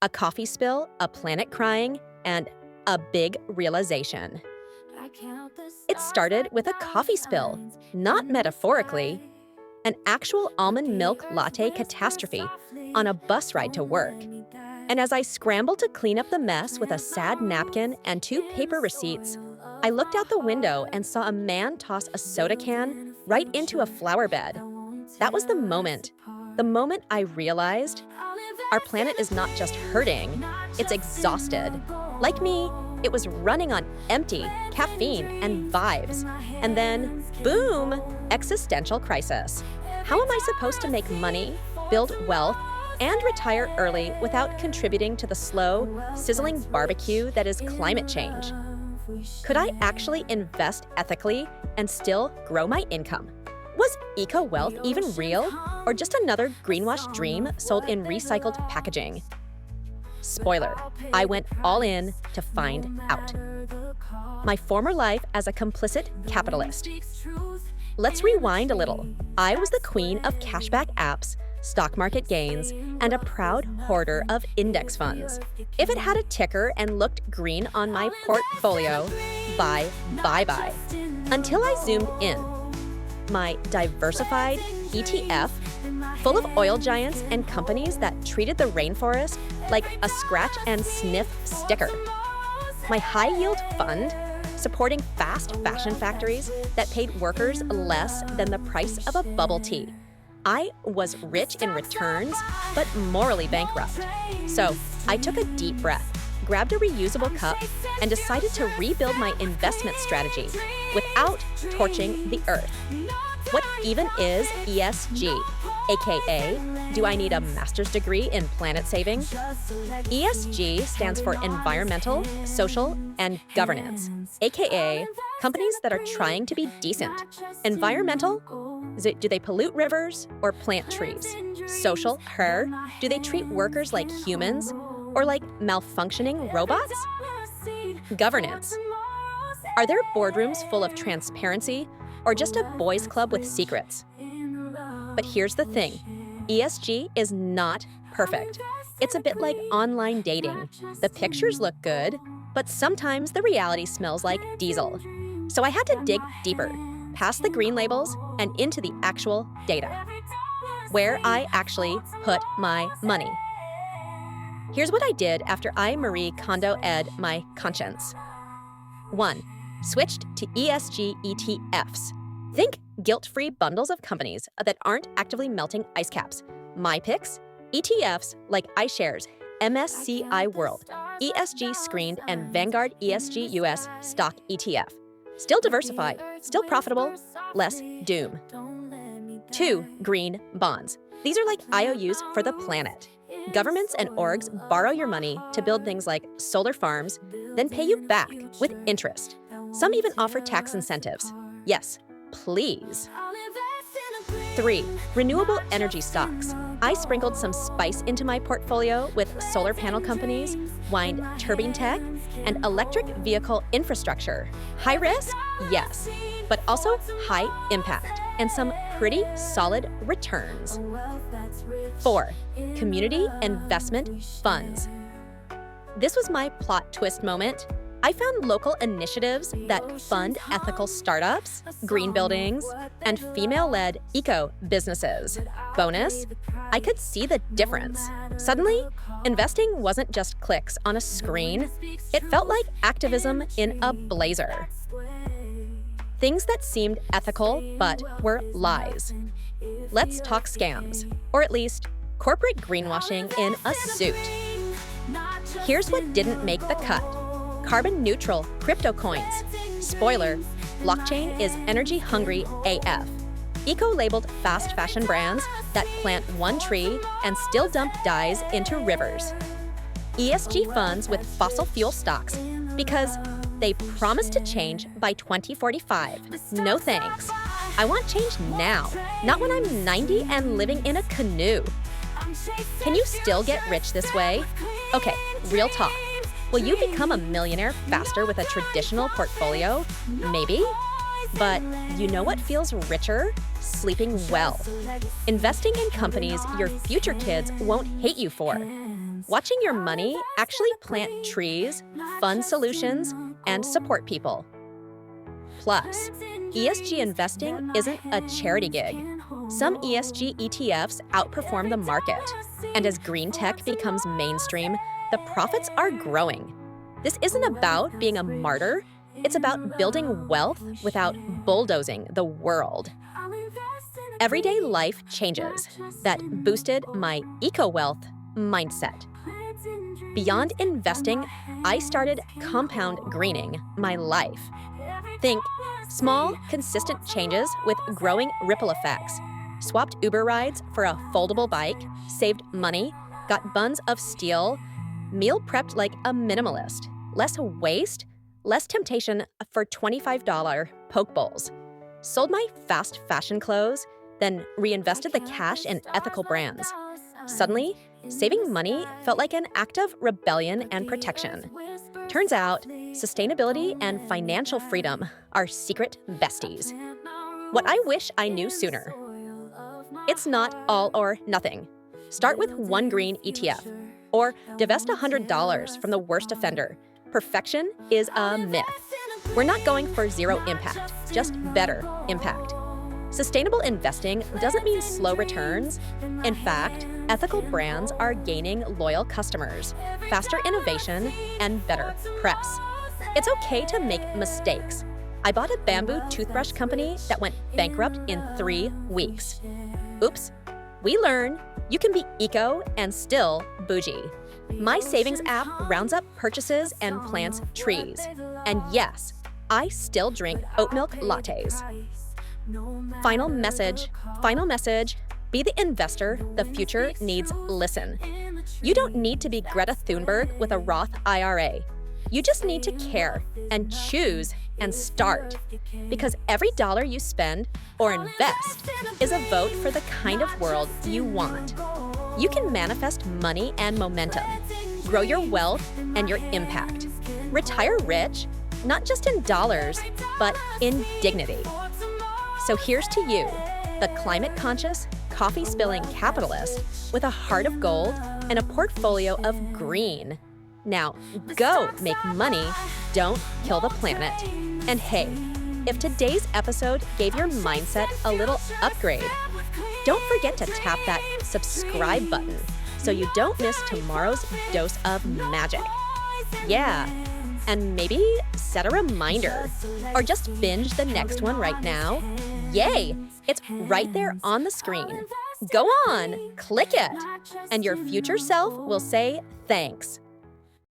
a coffee spill, a planet crying, and a big realization. It started with a coffee spill, not metaphorically, an actual almond milk latte catastrophe on a bus ride to work. And as I scrambled to clean up the mess with a sad napkin and 2 paper receipts, I looked out the window and saw a man toss a soda can right into a flower bed. That was the moment I realized our planet is not just hurting, it's exhausted. Like me, it was running on empty caffeine and vibes. And then, boom, existential crisis. How am I supposed to make money, build wealth, and retire early without contributing to the slow, sizzling barbecue that is climate change? Could I actually invest ethically and still grow my income? Was eco-wealth even real, or just another greenwash dream sold in recycled packaging? Spoiler, I went all in to find out. My former life as a complicit capitalist. Let's rewind a little. I was the queen of cashback apps, stock market gains, and a proud hoarder of index funds. If it had a ticker and looked green on my portfolio, bye. Until I zoomed in. My diversified ETF, full of oil giants and companies that treated the rainforest like a scratch and sniff sticker. My high-yield fund, supporting fast fashion factories that paid workers less than the price of a bubble tea. I was rich in returns, but morally bankrupt. So I took a deep breath, grabbed a reusable cup, and decided to rebuild my investment strategy without torching the earth. What even is ESG? AKA, do I need a master's degree in planet saving? ESG stands for environmental, social, and governance. AKA, companies that are trying to be decent. Environmental? Do they pollute rivers or plant trees? Social, do they treat workers like humans or like malfunctioning robots? Governance. Are there boardrooms full of transparency or just a boys' club with secrets? But here's the thing, ESG is not perfect. It's a bit like online dating. The pictures look good, but sometimes the reality smells like diesel. So I had to dig deeper, past the green labels and into the actual data, where I actually put my money. Here's what I did after I Marie Kondo-ed my conscience. 1. Switched to ESG ETFs. Think guilt-free bundles of companies that aren't actively melting ice caps. My picks? ETFs like iShares, MSCI World, ESG Screened, and Vanguard ESG US Stock ETF. Still diversified, still profitable, less doom. 2. Green bonds. These are like IOUs for the planet. Governments and orgs borrow your money to build things like solar farms, then pay you back with interest. Some even offer tax incentives. Yes, please. 3. Renewable energy stocks. I sprinkled some spice into my portfolio with solar panel companies, wind turbine tech, and electric vehicle infrastructure. High risk? Yes, but also high impact and some pretty solid returns. 4. Community investment funds. This was my plot twist moment. I found local initiatives that fund ethical startups, green buildings, and female-led eco-businesses. Bonus, I could see the difference. Suddenly, investing wasn't just clicks on a screen. It felt like activism in a blazer. Things that seemed ethical but were lies. Let's talk scams, or at least corporate greenwashing in a suit. Here's what didn't make the cut. Carbon-neutral crypto coins. Spoiler, blockchain is energy-hungry AF. Eco-labeled fast fashion brands that plant one tree and still dump dyes into rivers. ESG funds with fossil fuel stocks because they promise to change by 2045. No thanks. I want change now, not when I'm 90 and living in a canoe. Can you still get rich this way? Okay, real talk. Will you become a millionaire faster with a traditional portfolio? Maybe. But you know what feels richer? Sleeping well. Investing in companies your future kids won't hate you for. watching your money actually plant trees, fund solutions, and support people. Plus, ESG investing isn't a charity gig. Some ESG ETFs outperform the market, and as green tech becomes mainstream, the profits are growing. This isn't about being a martyr, it's about building wealth without bulldozing the world. Everyday life changes that boosted my eco-wealth mindset. Beyond investing, I started compound greening my life. Think small, consistent changes with growing ripple effects. Swapped Uber rides for a foldable bike, saved money, got buns of steel, meal prepped like a minimalist. Less waste, less temptation for $25 poke bowls. Sold my fast fashion clothes, then reinvested the cash in ethical brands. Suddenly, saving money felt like an act of rebellion and protection. Turns out, sustainability and financial freedom are secret besties. What I wish I knew sooner. It's not all or nothing. Start with one green ETF, or divest $100 from the worst offender. Perfection is a myth. We're not going for zero impact, just better impact. Sustainable investing doesn't mean slow returns. In fact, ethical brands are gaining loyal customers, faster innovation, and better press. It's okay to make mistakes. I bought a bamboo toothbrush company that went bankrupt in 3 weeks. Oops. We learn you can be eco and still bougie. My savings app rounds up purchases and plants trees. And yes, I still drink oat milk lattes. Final message. Be the investor the future needs. Listen. You don't need to be Greta Thunberg with a Roth IRA. You just need to care and choose and start. Because every dollar you spend or invest is a vote for the kind of world you want. You can manifest money and momentum, grow your wealth and your impact. Retire rich, not just in dollars, but in dignity. So here's to you, the climate-conscious, coffee-spilling capitalist with a heart of gold and a portfolio of green. Now, go make money, don't kill the planet. And hey, if today's episode gave your mindset a little upgrade, don't forget to tap that subscribe button so you don't miss tomorrow's dose of magic. Yeah, and maybe set a reminder or just binge the next one right now. Yay, it's right there on the screen. Go on, click it, and your future self will say thanks.